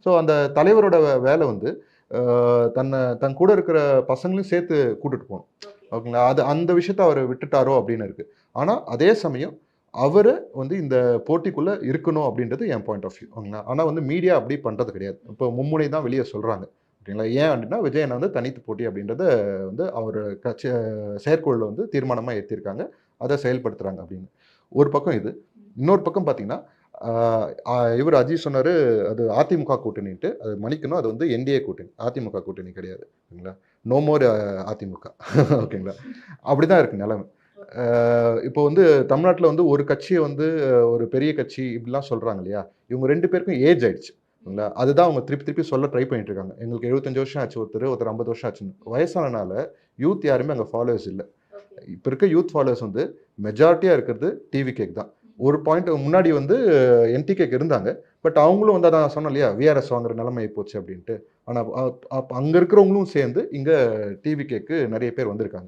So அந்த தலைவரோட வேலை வந்து தன் கூட இருக்கிற பசங்களையும் சேர்த்து கூட்டிட்டு போகணும். ஓகேங்களா? அது அந்த விஷயத்த அவர் விட்டுட்டாரோ அப்படின்னு இருக்கு. ஆனா அதே சமயம் அவரு வந்து இந்த போட்டிக்குள்ள இருக்கணும் அப்படின்றது என் பாயிண்ட் ஆஃப் வியூ. ஓகேங்களா? ஆனா வந்து மீடியா அப்படி பண்றது கிடையாது. இப்போ மும்முனை தான் வெளிய சொல்றாங்க. ஓகேங்களா? ஏன் அப்படின்னா விஜய் அண்ணா வந்து தனித்து போட்டி அப்படின்றத வந்து அவரு கட்சி செயற்குழுல வந்து தீர்மானமா ஏத்திருக்காங்க. அத செயல்படுத்துறாங்க அப்படின்னு. ஒரு பக்கம் இது. இன்னொரு பக்கம் பார்த்தீங்கன்னா, ஆ இவரு அஜித் சொன்னாரு, அது அதிமுக கூட்டணின்ட்டு. அது மன்னிக்கணும். அது வந்து என்டிஏ கூட்டணி. அதிமுக கூட்டணி கிடையாது. ஓகேங்களா? No more AIADMK. ஓகேங்களா? அப்படிதான் இருக்கு நிலைமை. இப்போ வந்து தமிழ்நாட்டுல வந்து ஒரு கட்சிய வந்து ஒரு பெரிய கட்சி இப்படிலாம் சொல்றாங்க இல்லையா? இவங்க 2 பேருக்கும் ஏஜ் ஆயிடுச்சு. இல்லைங்களா? அதுதான் அவங்க திருப்பி திருப்பி சொல்ல ட்ரை பண்ணிட்டு இருக்காங்க. எங்களுக்கு 75 வருஷம் ஆச்சு ஒருத்தர் 50 வருஷம் ஆச்சுன்னு. வயசானனால யூத் யாருமே அங்க ஃபாலோவர்ஸ் இல்ல. இப்ப இருக்க யூத் ஃபாலோவர்ஸ் வந்து மெஜாரிட்டியா இருக்கிறது டிவிகேக்கு தான். ஒரு பாயிண்ட் முன்னாடி வந்து என்டிகேக்கு இருந்தாங்க. பட் அவங்களும் வந்து அதான் சொன்னேன் இல்லையா? விஆர்எஸ் வாங்குற நிலைமை ஆயிப்போச்சு அப்படின்ட்டு. ஆனா அங்க இருக்கிறவங்களும் சேர்ந்து இங்க டிவிகேக்கு நெறைய பேர் வந்திருக்காங்க.